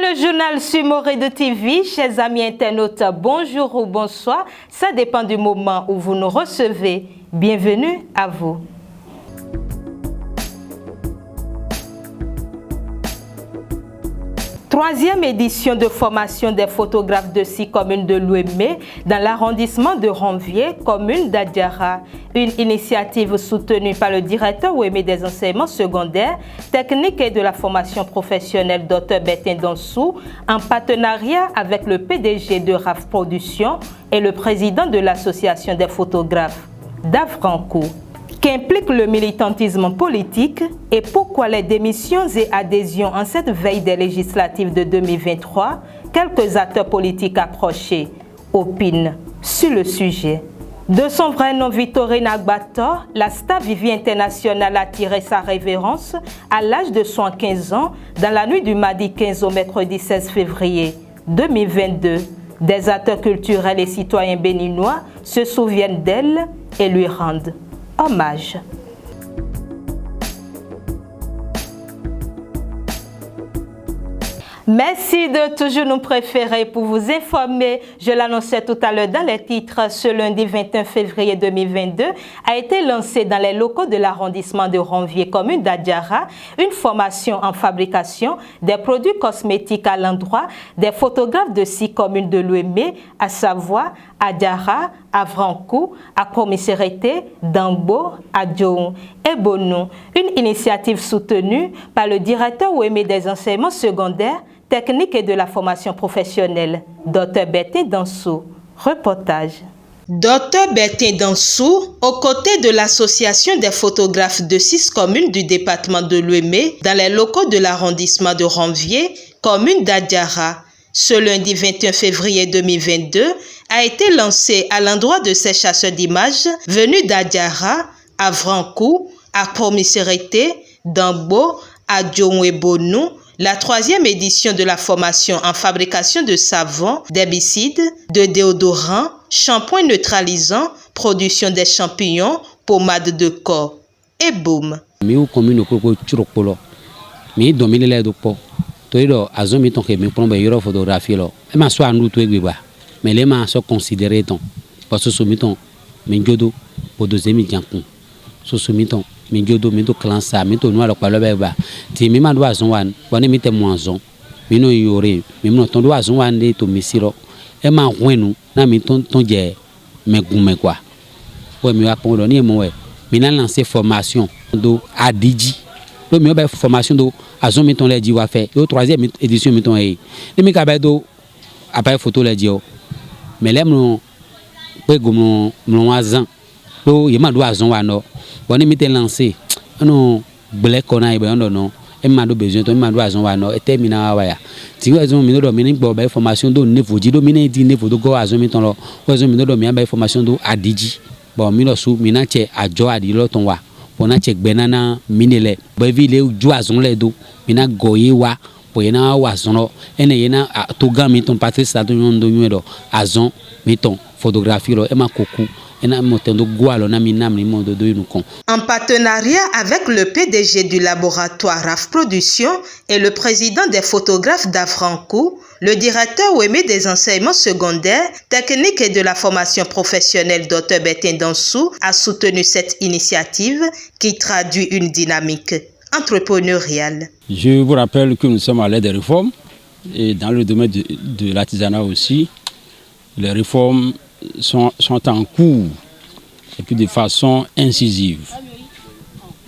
le journal sur Moredo TV, chers amis internautes, bonjour ou bonsoir, ça dépend du moment où vous nous recevez. Bienvenue à vous. Troisième édition de formation des photographes de 6 communes de l'Ouémé dans l'arrondissement de Ranvier, commune d'Adiara. Une initiative soutenue par le directeur Ouémé des enseignements secondaires, techniques et de la formation professionnelle Dr Bertin Dansou, en partenariat avec le PDG de RAF Production et le président de l'association des photographes, Davranco. Qu'implique le militantisme politique et pourquoi les démissions et adhésions en cette veille des législatives de 2023, quelques acteurs politiques approchés opinent sur le sujet. De son vrai nom Victorine Agbator, la star Vivi internationale a tiré sa révérence à l'âge de 75 ans dans la nuit du mardi 15 au mercredi 16 février 2022. Des acteurs culturels et citoyens béninois se souviennent d'elle et lui rendent hommage. Merci de toujours nous préférer pour vous informer. Je l'annonçais tout à l'heure dans les titres. Ce lundi 21 février 2022 a été lancé dans les locaux de l'arrondissement de Ranvier, commune d'Adiara, une formation en fabrication des produits cosmétiques à l'endroit des photographes de 6 communes de l'Ouémé, à savoir Adiara, Avranco, Akomiserete, Dambo, Adjoun et Bonou. Une initiative soutenue par le directeur Ouémé des enseignements secondaires, techniques et de la formation professionnelle, Dr Bertin Dansou. Reportage. Dr Bertin Dansou, aux côtés de l'association des photographes de 6 communes du département de l'Ouémé, dans les locaux de l'arrondissement de Ranvier, commune d'Adiara, ce lundi 21 février 2022, a été lancé à l'endroit de ces chasseurs d'images venus d'Adiara, Avranco, Akomiserete, Dambo, Adjoun et Bonou, la 3e édition de la formation en fabrication de savon, d'herbicides, de déodorants, shampoings neutralisants, production des champignons, pommade de corps et boum. Mais les mains sont considérés parce que soumettons mingodo pour 2000 soumettons mingodo mito clansa mito noir kwa lobeba ti mi mandwa zonwan bone mite mwanzon mino yore mino tondo azonwan de to misiro e ma hwenu na mi ton je megume kwa o mi wa pon ni mo we mi na lancer formation do adiji do mi ba formation do azon mi ton le di wa fait au 3e édition mi ton e mi ka ba do appareil photo le di o mais les mon pe gomo mon azan do yema do azon wa no boni mi te lancer no black kona e be no e ma do besoin to ma do azon wa no e termina wa ya ti we azon mi no do mi ni gbo ba information do niveau ji do mi ni di niveau do go azon mi ton lo we azon mi no do mi ba information do adiji bon mi lo su mi na che ajo adi lo ton wa bon na che gbenana mi ni le ba vi le ju azon le do mi na goye wa poyena wazono ene yena to gami ton patrice sa do nyondo nyedo azon miton photographie lo e makoku ena motendo gwalo na minam ni mondo do yunukon. En partenariat avec le PDG du laboratoire RAF Production et le président des photographes d'Avranco, le directeur Ouémé des enseignements secondaires, techniques et de la formation professionnelle Dr Bertin Dansou a soutenu cette initiative qui traduit une dynamique entrepreneuriale. Je vous rappelle que nous sommes à l'ère des réformes et dans le domaine de l'artisanat aussi, les réformes sont en cours et puis de façon incisive.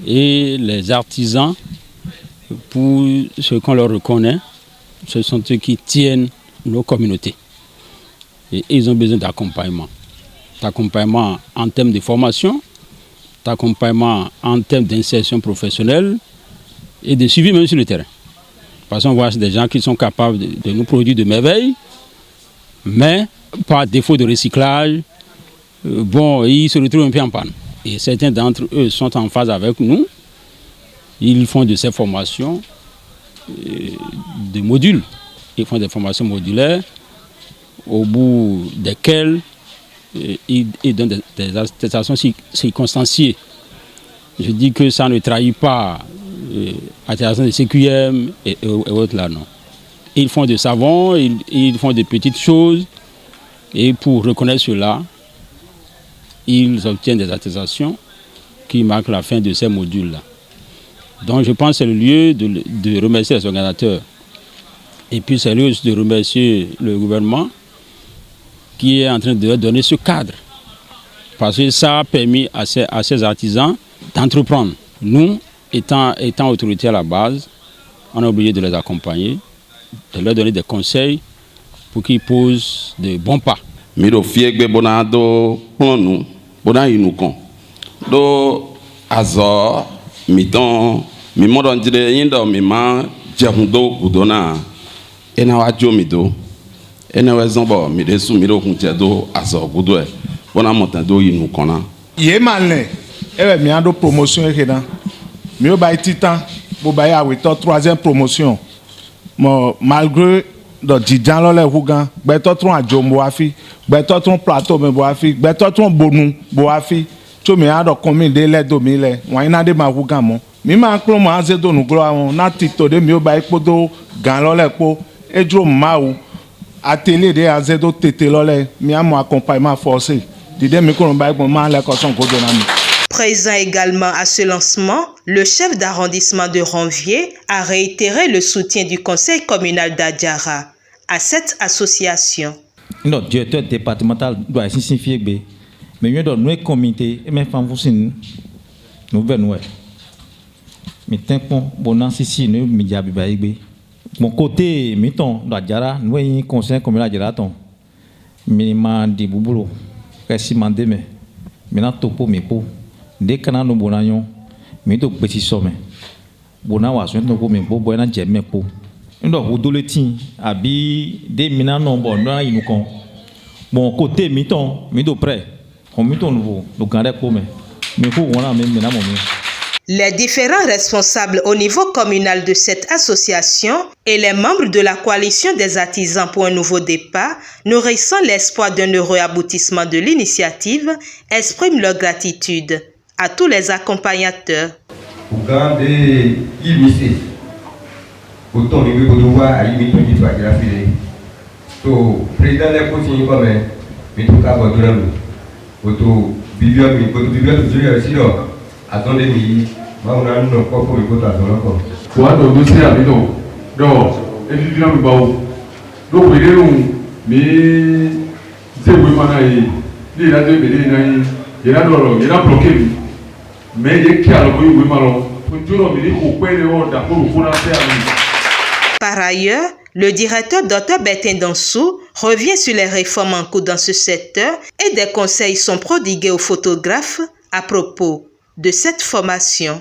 Et les artisans, pour ce qu'on leur reconnaît, ce sont ceux qui tiennent nos communautés. Et ils ont besoin d'accompagnement. D'accompagnement en termes de formation, d'accompagnement en termes d'insertion professionnelle, et de suivi même sur le terrain. Parce qu'on voit des gens qui sont capables de nous produire de merveilles, mais par défaut de recyclage, bon, ils se retrouvent un peu en panne. Et certains d'entre eux sont en phase avec nous. Ils font de ces formations des modules. Ils font des formations modulaires au bout desquelles ils donnent des attestations circonstanciées. Je dis que ça ne trahit pas attestation de CQM et autres là, non. Ils font des savons, ils font des petites choses. Et pour reconnaître cela, ils obtiennent des attestations qui marquent la fin de ces modules-là. Donc je pense que c'est le lieu de remercier les organisateurs. Et puis c'est le lieu de remercier le gouvernement qui est en train de leur donner ce cadre. Parce que ça a permis à ces artisans d'entreprendre. Nous, étant autorités à la base, on est obligé de les accompagner, de leur donner des conseils pour qu'ils posent de bons pas. Miro fiegbe bona do planu, bona inukon. Do azor miton mi modon dire yindo mi ma jehundo budona. Ena wajo mi do. Ena wezombo mi desu miro huntia do azor budwe. Bona montan do inukona. Ye malne. Ewe mi ando promotion ekena. Mi o ba titan, bo ba ya weto 3e promotion. Mo malgré do Djijan lo le hugan, beto tron ajombo afi, beto tron plateau me bo afi, beto tron bonu bo afi. To mi ando komi de le do mi le, wa ina de ma hugan mo. Mi ma klo mo aze do nu glo awon na tito de mi o ba ipo do gan lo le po, ejro ma ou. Atelier de aze do tete lo le, mi a mo accompagnement forcé. Dide mi ko ba ipo ma le ko son ko do na mi. Présent également à ce lancement, le chef d'arrondissement de Ranvier a réitéré le soutien du conseil communal d'Adjara à cette association. Notre directeur départemental doit signifier que mais nous avons un comité et même femmes nous venons. Mais tant que bon ici nous médias bibaïbe. Mon côté mettons d'Adjara nous un conseil communal d'Adjara ton. Minimum de boulot. Qu'est-ce que mandé mais maintenant topo mes po. Dès que nous bonanions, mais donc petit sommet. Bona wa so no me bo na jeme po. Ndo hudoletin abi de mina no bon na inukon. Bon côté miton, mi do près. On miton nouveau, le gardé comme mais faut on a même na mo. Les différents responsables au niveau communal de cette association et les membres de la coalition des artisans pour un nouveau départ, nourrissant l'espoir d'un heureux aboutissement de l'initiative, expriment leur gratitude à tous les accompagnateurs. Pour garder l'imité, autant de pouvoir à l'imité qui doit être affilé. Donc, président des conseillers comme mais tout cas, votre nom, votre bibliothèque, aussi, attendez-moi, on a un encore pour le côté à son encore. Pour un dossier à Bidon, donc, et puis, nous avons donc, mais c'est vraiment il a deux bébés, il a bloqué. Mais il y a Par ailleurs, le directeur Dr Bertin Dansou revient sur les réformes en cours dans ce secteur et des conseils sont prodigués aux photographes à propos de cette formation.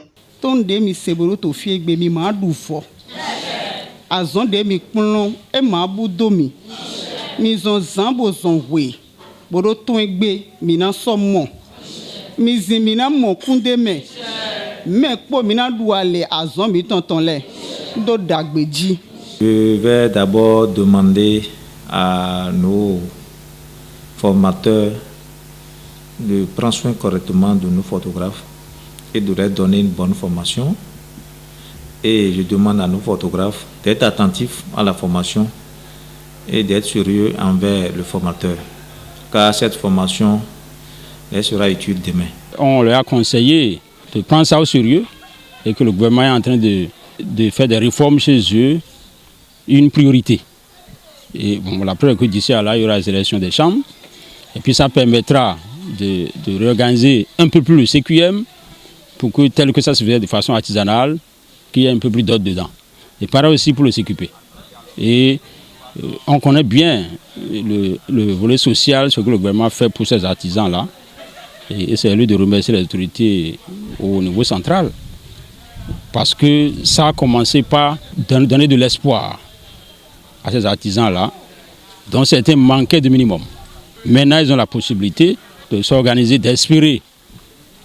Je vais d'abord demander à nos formateurs de prendre soin correctement de nos photographes et de leur donner une bonne formation. Et je demande à nos photographes d'être attentifs à la formation et d'être sérieux envers le formateur, car cette formation elle sera utile demain. On leur a conseillé de prendre ça au sérieux et que le gouvernement est en train de faire des réformes chez eux, une priorité. Et bon, la preuve que d'ici à là, il y aura les élections des chambres. Et puis ça permettra de réorganiser un peu plus le CQM pour que, tel que ça se faisait de façon artisanale, qu'il y ait un peu plus d'ordre dedans. Et pareil aussi pour le CQP. Et on connaît bien le volet social, ce que le gouvernement fait pour ces artisans-là. Et c'est à lui de remercier les autorités au niveau central. Parce que ça a commencé par donner de l'espoir à ces artisans-là, dont certains manquaient de minimum. Maintenant, ils ont la possibilité de s'organiser, d'espérer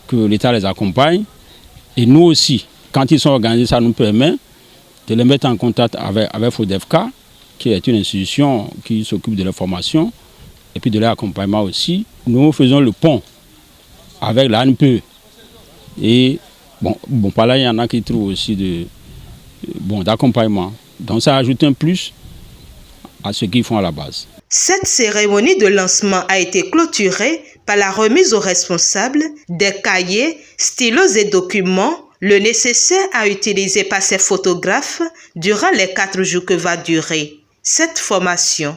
que l'État les accompagne. Et nous aussi, quand ils sont organisés, ça nous permet de les mettre en contact avec FODEFCA, qui est une institution qui s'occupe de la formation, et puis de leur accompagnement aussi. Nous faisons le pont avec l'ANPE. Et bon, par là, il y en a qui trouvent aussi d'accompagnement. Donc ça ajoute un plus à ce qu'ils font à la base. Cette cérémonie de lancement a été clôturée par la remise aux responsables des cahiers, stylos et documents, le nécessaire à utiliser par ces photographes durant les 4 jours que va durer cette formation.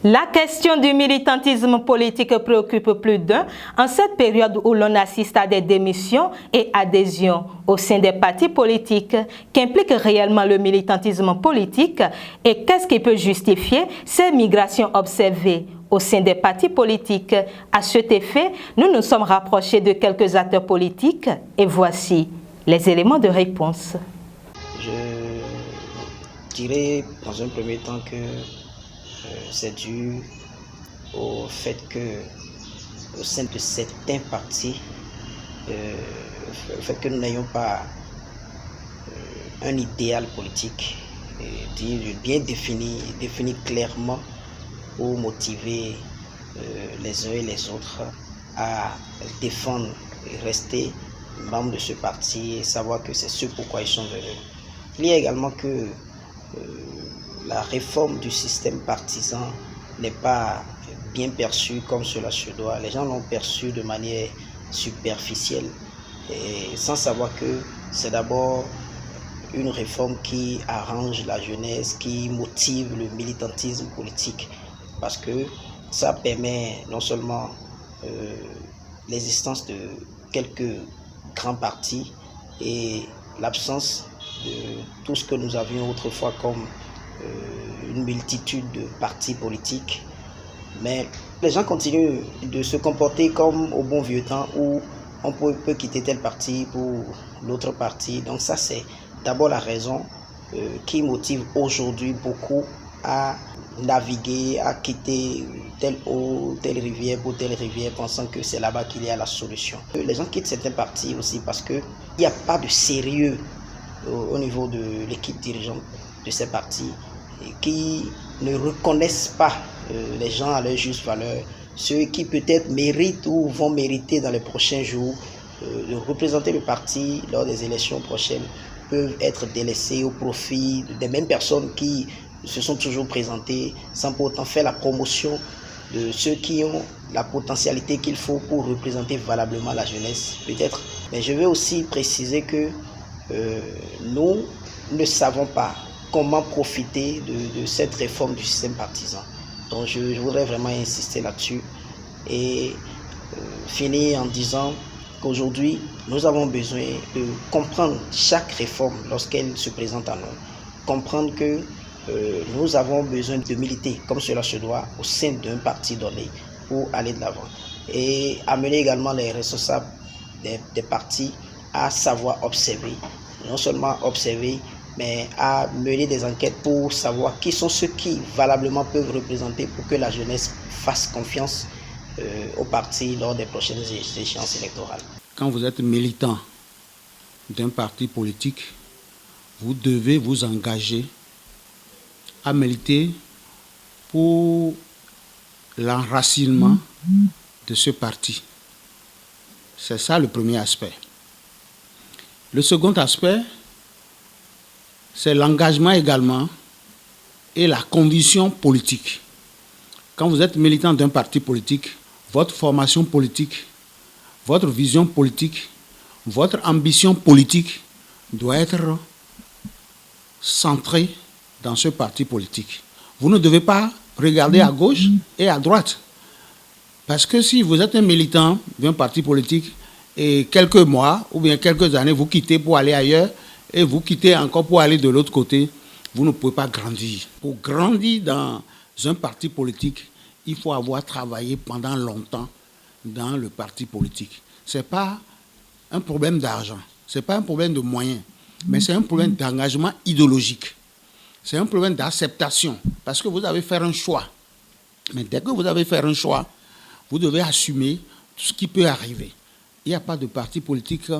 La question du militantisme politique préoccupe plus d'un en cette période où l'on assiste à des démissions et adhésions au sein des partis politiques. Qu'implique réellement le militantisme politique et qu'est-ce qui peut justifier ces migrations observées au sein des partis politiques? À cet effet, nous nous sommes rapprochés de quelques acteurs politiques et voici les éléments de réponse. Je dirais dans un premier temps que c'est dû au fait que au sein de certains partis, le fait que nous n'ayons pas un idéal politique bien défini clairement pour motiver les uns et les autres à défendre et rester membres de ce parti et savoir que c'est ce pourquoi ils sont venus. Il y a également que la réforme du système partisan n'est pas bien perçue comme cela se doit. Les gens l'ont perçue de manière superficielle et sans savoir que c'est d'abord une réforme qui arrange la jeunesse, qui motive le militantisme politique parce que ça permet non seulement l'existence de quelques grands partis et l'absence de tout ce que nous avions autrefois comme une multitude de partis politiques, mais les gens continuent de se comporter comme au bon vieux temps où on peut quitter tel parti pour l'autre parti. Donc ça c'est d'abord la raison qui motive aujourd'hui beaucoup à naviguer, à quitter telle eau, telle rivière pour telle rivière, pensant que c'est là-bas qu'il y a la solution. Les gens quittent certains partis aussi parce qu'il n'y a pas de sérieux au niveau de l'équipe dirigeante de ces partis qui ne reconnaissent pas les gens à leur juste valeur, ceux qui peut-être méritent ou vont mériter dans les prochains jours de représenter le parti lors des élections prochaines peuvent être délaissés au profit des mêmes personnes qui se sont toujours présentées sans pour autant faire la promotion de ceux qui ont la potentialité qu'il faut pour représenter valablement la jeunesse peut-être. Mais je veux aussi préciser que nous ne savons pas comment profiter de cette réforme du système partisan. Donc je voudrais vraiment insister là-dessus et finir en disant qu'aujourd'hui, nous avons besoin de comprendre chaque réforme lorsqu'elle se présente à nous. Comprendre que nous avons besoin de militer comme cela se doit au sein d'un parti donné pour aller de l'avant. Et amener également les responsables des partis à savoir observer, non seulement observer, mais à mener des enquêtes pour savoir qui sont ceux qui valablement peuvent représenter pour que la jeunesse fasse confiance au parti lors des prochaines échéances électorales. Quand vous êtes militant d'un parti politique, vous devez vous engager à militer pour l'enracinement de ce parti. C'est ça le premier aspect. Le second aspect, c'est l'engagement également et la conviction politique. Quand vous êtes militant d'un parti politique, votre formation politique, votre vision politique, votre ambition politique doit être centrée dans ce parti politique. Vous ne devez pas regarder à gauche et à droite. Parce que si vous êtes un militant d'un parti politique et quelques mois ou bien quelques années, vous quittez pour aller ailleurs, et vous quittez encore pour aller de l'autre côté, vous ne pouvez pas grandir. Pour grandir dans un parti politique, il faut avoir travaillé pendant longtemps dans le parti politique. Ce n'est pas un problème d'argent, ce n'est pas un problème de moyens, mais c'est un problème d'engagement idéologique. C'est un problème d'acceptation, parce que vous avez fait un choix. Mais dès que vous avez fait un choix, vous devez assumer tout ce qui peut arriver. Il n'y a pas de parti politique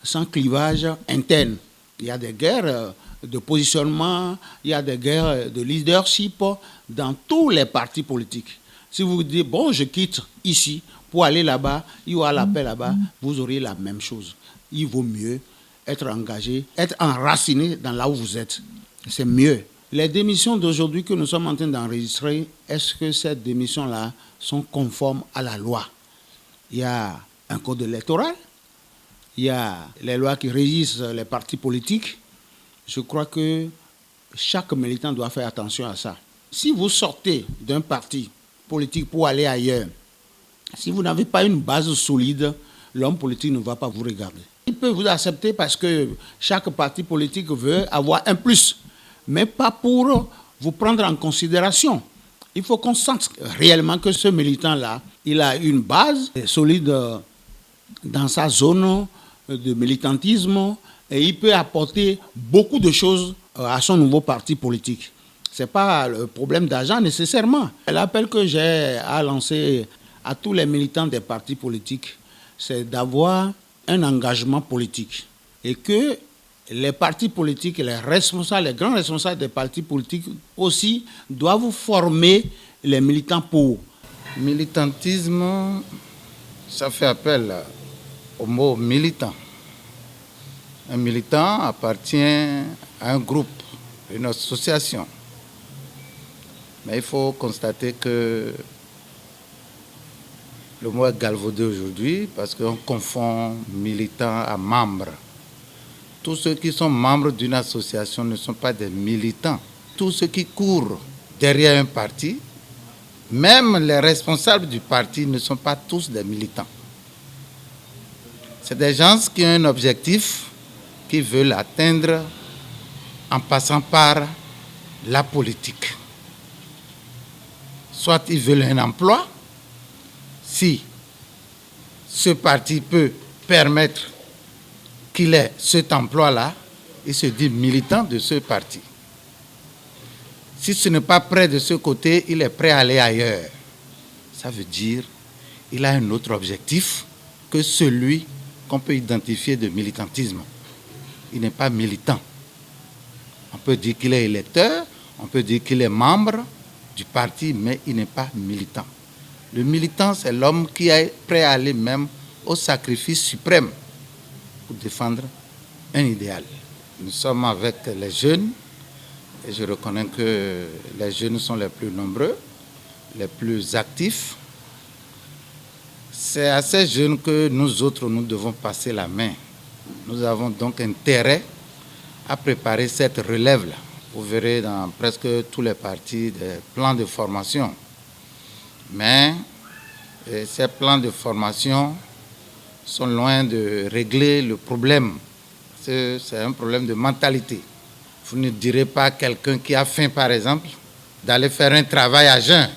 sans clivage interne. Il y a des guerres de positionnement, il y a des guerres de leadership dans tous les partis politiques. Si vous dites, bon, je quitte ici pour aller là-bas, il y aura la paix là-bas, vous aurez la même chose. Il vaut mieux être engagé, être enraciné dans là où vous êtes. C'est mieux Les démissions d'aujourd'hui que nous sommes en train d'enregistrer, est-ce que ces démissions-là sont conformes à la loi? Il y a un code électoral, il y a les lois qui régissent les partis politiques. Je crois que chaque militant doit faire attention à ça. Si vous sortez d'un parti politique pour aller ailleurs, si vous n'avez pas une base solide, l'homme politique ne va pas vous regarder. Il peut vous accepter parce que chaque parti politique veut avoir un plus, mais pas pour vous prendre en considération. Il faut qu'on sente réellement que ce militant-là, il a une base solide dans sa zone de militantisme et il peut apporter beaucoup de choses à son nouveau parti politique. Ce n'est pas le problème d'argent nécessairement. L'appel que j'ai à lancer à tous les militants des partis politiques, c'est d'avoir un engagement politique et que les partis politiques, les responsables, les grands responsables des partis politiques aussi doivent former les militants pour. Militantisme, ça fait appel au mot militant. Un militant appartient à un groupe, une association. Mais il faut constater que le mot est galvaudé aujourd'hui parce qu'on confond militant à membre. Tous ceux qui sont membres d'une association ne sont pas des militants. Tous ceux qui courent derrière un parti, même les responsables du parti ne sont pas tous des militants. C'est des gens qui ont un objectif, qui veulent atteindre en passant par la politique. Soit ils veulent un emploi, si ce parti peut permettre qu'il ait cet emploi-là, il se dit militant de ce parti. Si ce n'est pas près de ce côté, il est prêt à aller ailleurs. Ça veut dire qu'il a un autre objectif que celui qu'on peut identifier de militantisme. Il n'est pas militant. On peut dire qu'il est électeur, on peut dire qu'il est membre du parti, mais il n'est pas militant. Le militant, c'est l'homme qui est prêt à aller même au sacrifice suprême pour défendre un idéal. Nous sommes avec les jeunes et je reconnais que les jeunes sont les plus nombreux, les plus actifs. C'est à ces jeunes que nous autres, nous devons passer la main. Nous avons donc intérêt à préparer cette relève-là. Vous verrez dans presque tous les partis des plans de formation. Mais ces plans de formation sont loin de régler le problème. C'est un problème de mentalité. Vous ne direz pas à quelqu'un qui a faim, par exemple, d'aller faire un travail à jeun.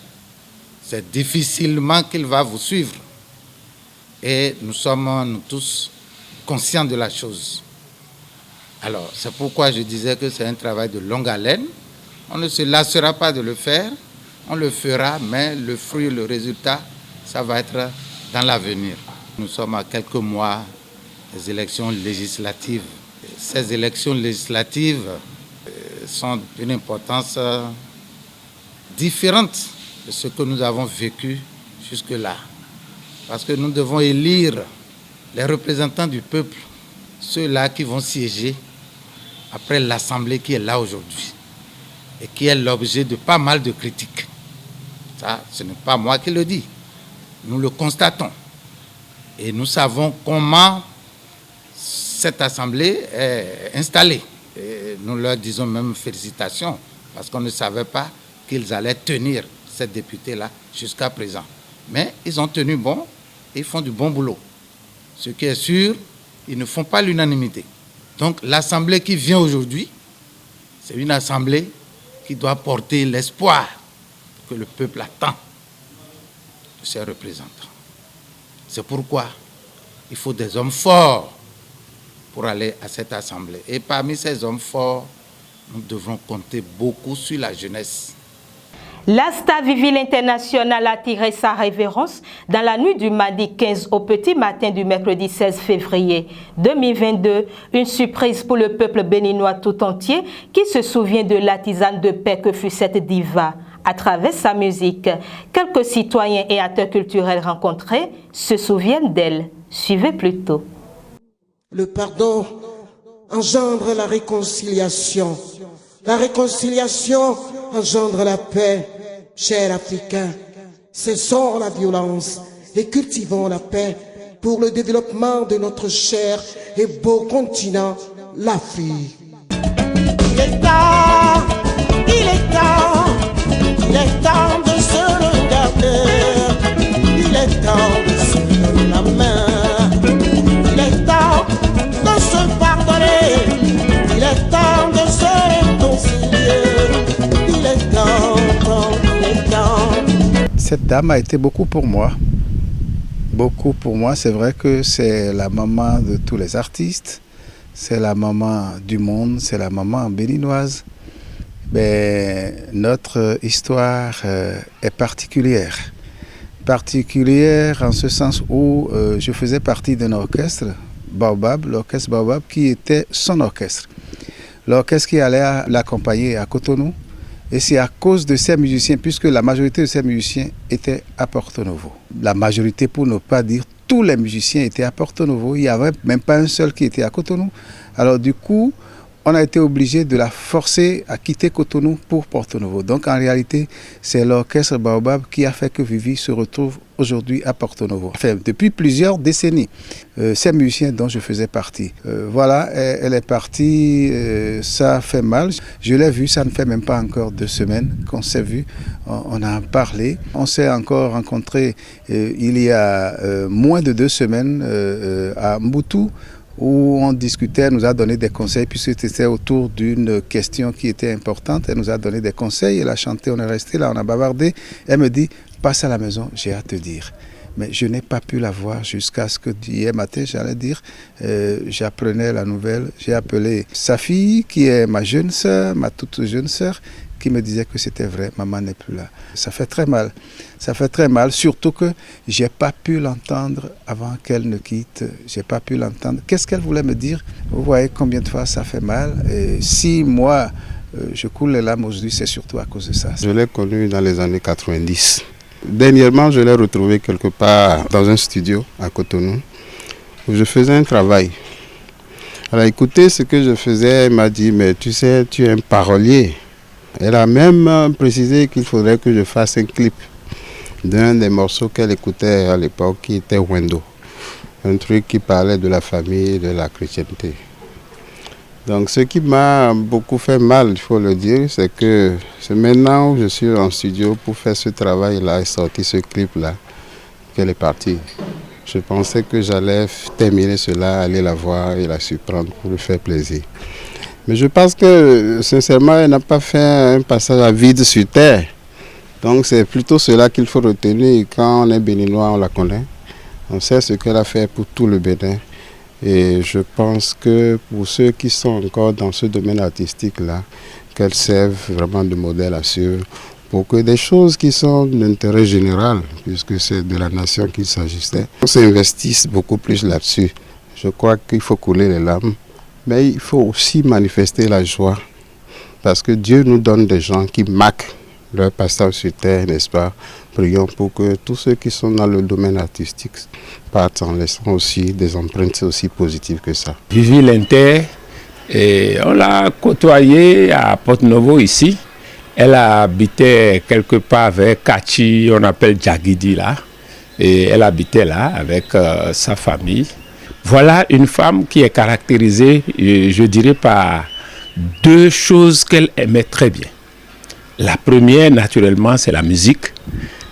C'est difficilement qu'il va vous suivre. Et nous sommes nous tous conscients de la chose. Alors, c'est pourquoi je disais que c'est un travail de longue haleine. On ne se lassera pas de le faire. On le fera, mais le fruit, le résultat, ça va être dans l'avenir. Nous sommes à quelques mois des élections législatives. Ces élections législatives sont d'une importance différente de ce que nous avons vécu jusque-là. Parce que nous devons élire les représentants du peuple, ceux-là qui vont siéger après l'Assemblée qui est là aujourd'hui et qui est l'objet de pas mal de critiques. Ça, ce n'est pas moi qui le dis. Nous le constatons. Et nous savons comment cette Assemblée est installée. Et nous leur disons même félicitations parce qu'on ne savait pas qu'ils allaient tenir ces députés-là jusqu'à présent. Mais ils ont tenu bon et ils font du bon boulot. Ce qui est sûr, ils ne font pas l'unanimité. Donc l'Assemblée qui vient aujourd'hui, c'est une Assemblée qui doit porter l'espoir que le peuple attend de ses représentants. C'est pourquoi il faut des hommes forts pour aller à cette Assemblée. Et parmi ces hommes forts, nous devons compter beaucoup sur la jeunesse. La star Viville International a tiré sa révérence dans la nuit du mardi 15 au petit matin du mercredi 16 février 2022. Une surprise pour le peuple béninois tout entier qui se souvient de la tisane de paix que fut cette diva. À travers sa musique, quelques citoyens et acteurs culturels rencontrés se souviennent d'elle. Suivez plutôt. Le pardon engendre la réconciliation. La réconciliation engendre la paix. Chers Africains, cessons la violence et cultivons la paix pour le développement de notre cher et beau continent, l'Afrique. Il est temps, il est temps, il est temps de se regarder, il est temps de se donner la main, il est temps de se pardonner, il est temps de se réconcilier, il est temps, il est temps. Cette dame a été beaucoup pour moi. Beaucoup pour moi, c'est vrai que c'est la maman de tous les artistes, c'est la maman du monde, c'est la maman béninoise. Mais notre histoire est particulière. Particulière en ce sens où je faisais partie d'un orchestre, Baobab, l'orchestre Baobab, qui était son orchestre. L'orchestre qui allait l'accompagner à Cotonou. Et c'est à cause de ces musiciens, puisque la majorité de ces musiciens étaient à Porto Novo. La majorité, pour ne pas dire tous les musiciens, étaient à Porto Novo. Il n'y avait même pas un seul qui était à Cotonou. Alors du coup, on a été obligé de la forcer à quitter Cotonou pour Porto Novo. Donc en réalité, c'est l'orchestre Baobab qui a fait que Vivi se retrouve aujourd'hui à Porto Novo. Enfin, depuis plusieurs décennies, ces musiciens dont je faisais partie. Voilà, elle est partie, ça fait mal. Je l'ai vue, ça ne fait même pas encore 2 semaines qu'on s'est vu. On a parlé. On s'est encore rencontrés il y a moins de 2 semaines à Mbutu, où on discutait, elle nous a donné des conseils, puisque c'était autour d'une question qui était importante. Elle nous a donné des conseils, elle a chanté, on est resté là, on a bavardé. Elle me dit, passe à la maison, j'ai à te dire. Mais je n'ai pas pu la voir jusqu'à ce que hier matin, j'allais dire, j'apprenais la nouvelle. J'ai appelé sa fille, qui est ma jeune sœur, ma toute jeune sœur, qui me disait que c'était vrai, maman n'est plus là. Ça fait très mal. Ça fait très mal, surtout que j'ai pas pu l'entendre avant qu'elle ne quitte. J'ai pas pu l'entendre. Qu'est-ce qu'elle voulait me dire? Vous voyez combien de fois ça fait mal. Et si moi, je coule les larmes aujourd'hui, c'est surtout à cause de ça. Je l'ai connue dans les années 90. Dernièrement, je l'ai retrouvée quelque part dans un studio à Cotonou, où je faisais un travail. Elle a écouté ce que je faisais, elle m'a dit, mais tu sais, tu es un parolier. Elle a même précisé qu'il faudrait que je fasse un clip d'un des morceaux qu'elle écoutait à l'époque, qui était Wendo. Un truc qui parlait de la famille et de la chrétienté. Donc ce qui m'a beaucoup fait mal, il faut le dire, c'est que c'est maintenant où je suis en studio pour faire ce travail-là et sortir ce clip-là qu'elle est partie. Je pensais que j'allais terminer cela, aller la voir et la surprendre pour lui faire plaisir. Mais je pense que, sincèrement, elle n'a pas fait un passage à vide sur terre. Donc c'est plutôt cela qu'il faut retenir. Quand on est béninois, on la connaît. On sait ce qu'elle a fait pour tout le Bénin. Et je pense que pour ceux qui sont encore dans ce domaine artistique-là, qu'elle serve vraiment de modèle à suivre pour que des choses qui sont d'intérêt général, puisque c'est de la nation qu'il s'agissait, on s'investisse beaucoup plus là-dessus. Je crois qu'il faut couler les larmes. Mais il faut aussi manifester la joie, parce que Dieu nous donne des gens qui marquent leur passage sur terre, n'est-ce pas? Prions pour que tous ceux qui sont dans le domaine artistique partent en laissant aussi des empreintes aussi positives que ça. Vivi Linter, on l'a côtoyée à Porto Novo ici. Elle habitait quelque part vers Kachi, on appelle Djagidi là. Et elle habitait là avec sa famille. Voilà une femme qui est caractérisée, je dirais, par 2 choses qu'elle aimait très bien. La première, naturellement, c'est la musique.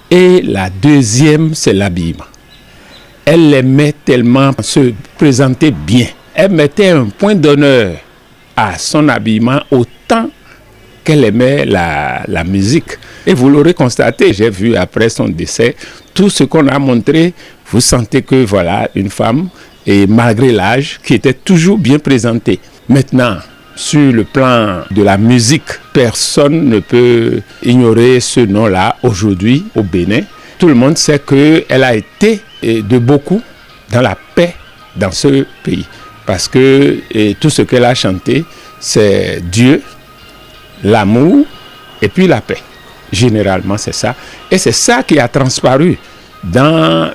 Et la deuxième, c'est l'habillement. Elle aimait tellement se présenter bien. Elle mettait un point d'honneur à son habillement autant qu'elle aimait la musique. Et vous l'aurez constaté, j'ai vu après son décès, tout ce qu'on a montré, vous sentez que voilà une femme, et malgré l'âge, qui était toujours bien présentée. Maintenant, sur le plan de la musique, personne ne peut ignorer ce nom-là aujourd'hui au Bénin. Tout le monde sait qu'elle a été de beaucoup dans la paix dans ce pays. Parce que tout ce qu'elle a chanté, c'est Dieu, l'amour et puis la paix. Généralement, c'est ça. Et c'est ça qui a transparu dans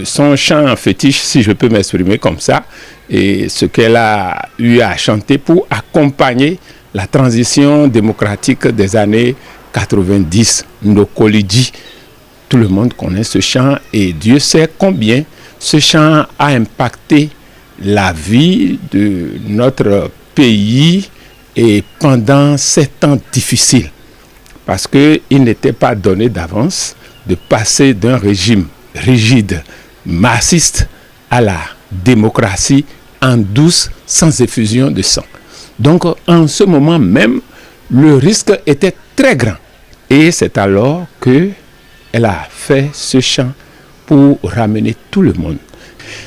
son chant fétiche, si je peux m'exprimer comme ça, et ce qu'elle a eu à chanter pour accompagner la transition démocratique des années 90, Ndokolidji. Tout le monde connaît ce chant et Dieu sait combien ce chant a impacté la vie de notre pays et pendant ces temps difficiles. Parce qu'il n'était pas donné d'avance de passer d'un régime rigide, marxiste, à la démocratie en douce, sans effusion de sang. Donc, en ce moment même, le risque était très grand. Et c'est alors qu'elle a fait ce chant pour ramener tout le monde.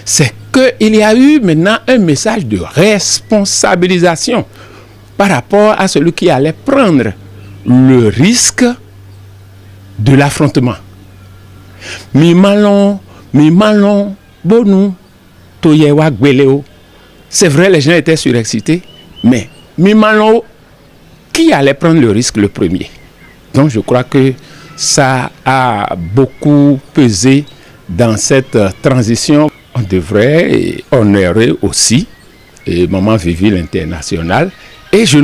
C'est qu'il y a eu maintenant un message de responsabilisation par rapport à celui qui allait prendre le risque de l'affrontement. Mi malon, bonou, toyewa gweleo. C'est vrai, les gens étaient surexcités, mais mi malon, qui allait prendre le risque le premier? Donc je crois que ça a beaucoup pesé dans cette transition. On devrait honorer aussi Maman Vivi l'International. Et je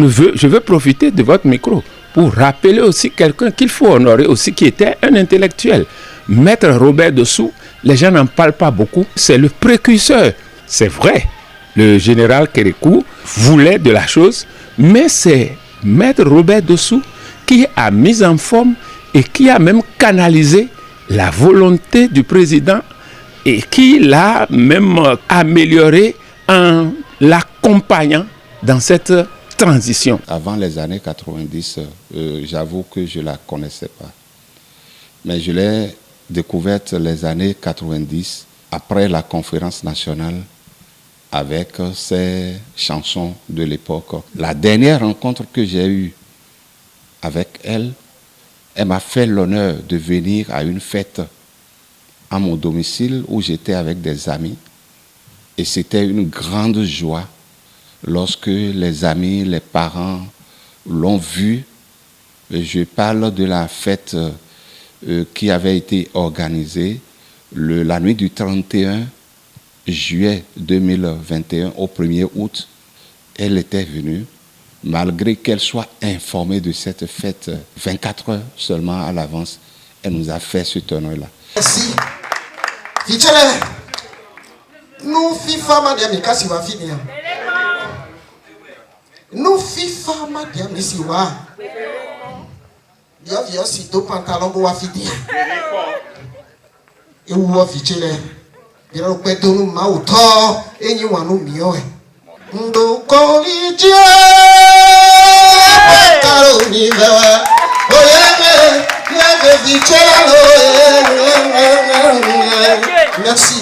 veux profiter de votre micro pour rappeler aussi quelqu'un qu'il faut honorer aussi, qui était un intellectuel. Maître Robert Dossou, les gens n'en parlent pas beaucoup, c'est le précurseur. C'est vrai, le général Kérékou voulait de la chose, mais c'est Maître Robert Dossou qui a mis en forme et qui a même canalisé la volonté du président et qui l'a même amélioré en l'accompagnant dans cette transition. Avant les années 90, j'avoue que je ne la connaissais pas. Mais je l'ai découverte les années 90, après la conférence nationale, avec ses chansons de l'époque. La dernière rencontre que j'ai eue avec elle, elle m'a fait l'honneur de venir à une fête à mon domicile où j'étais avec des amis. Et c'était une grande joie lorsque les amis, les parents l'ont vue. Je parle de la fête qui avait été organisée la nuit du 31 juillet 2021 au 1er août. Elle était venue, malgré qu'elle soit informée de cette fête 24 heures seulement à l'avance. Elle nous a fait ce honneur-là. Merci. Fichele, nous FIFA madiami kasi wa finia. Nous FIFA madiami siwa. Dia via sito pantalon bo wa finia. E wo fichele. Bira o pedo no mauto, enyi wa no mio e. Ndo kolije. Karo ni vewa. Oyeme, yeve fichele. Merci.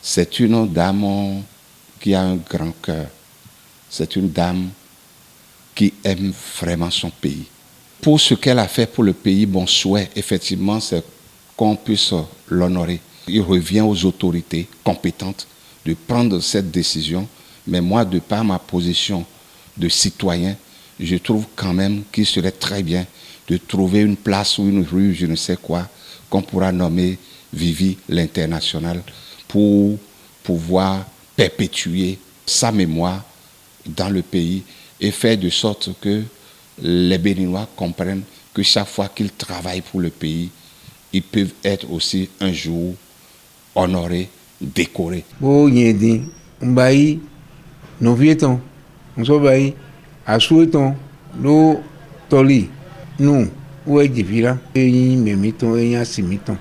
C'est une dame qui a un grand cœur. C'est une dame qui aime vraiment son pays. Pour ce qu'elle a fait pour le pays, mon souhait, effectivement, c'est qu'on puisse l'honorer. Il revient aux autorités compétentes de prendre cette décision. Mais moi, de par ma position de citoyen, je trouve quand même qu'il serait très bien de trouver une place ou une rue, je ne sais quoi, qu'on pourra nommer Vivi l'International pour pouvoir perpétuer sa mémoire dans le pays et faire de sorte que les Béninois comprennent que chaque fois qu'ils travaillent pour le pays, ils peuvent être aussi un jour honorés, décorés. Novieton, Msobai, Asueton, Lo Toli, nous, où est Divira, et Memiton, et Yassimiton.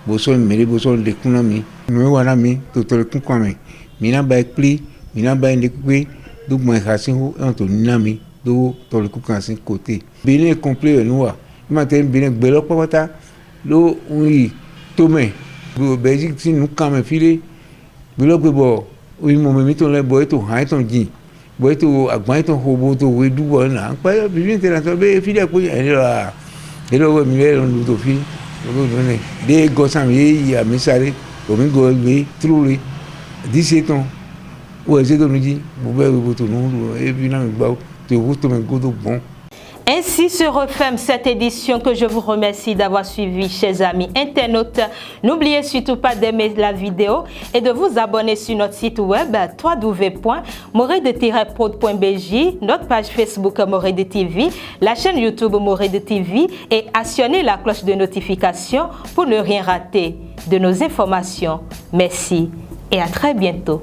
Boson, Meri Boson, de Kunami, nous warami, tout le Kunkwame, Mina Baikli, Mina Bainekwe, d'où moi Hassin, Antoninami, d'où le Kukansin côté. Bien complet, nous, maintenant, bien belo papa, l'eau, oui, Tomé, Belgique, si nous, quand même, filé, Bilo Bebo. Oui, mon ami, ton boy, ton high, ton jean. Boy, to a guy, ton hobo, to we do one. Quite a bit of a feel like we are. Hello, me on the field. They got some ye, a missile, going go away, truly. This is on. Was it on the Bobe to know every night about to go to my good bon. Ainsi se referme cette édition que je vous remercie d'avoir suivi, chers amis internautes. N'oubliez surtout pas d'aimer la vidéo et de vous abonner sur notre site web www.morede-prod.bj, notre page Facebook Morede TV, la chaîne YouTube Morede TV et actionnez la cloche de notification pour ne rien rater de nos informations. Merci et à très bientôt.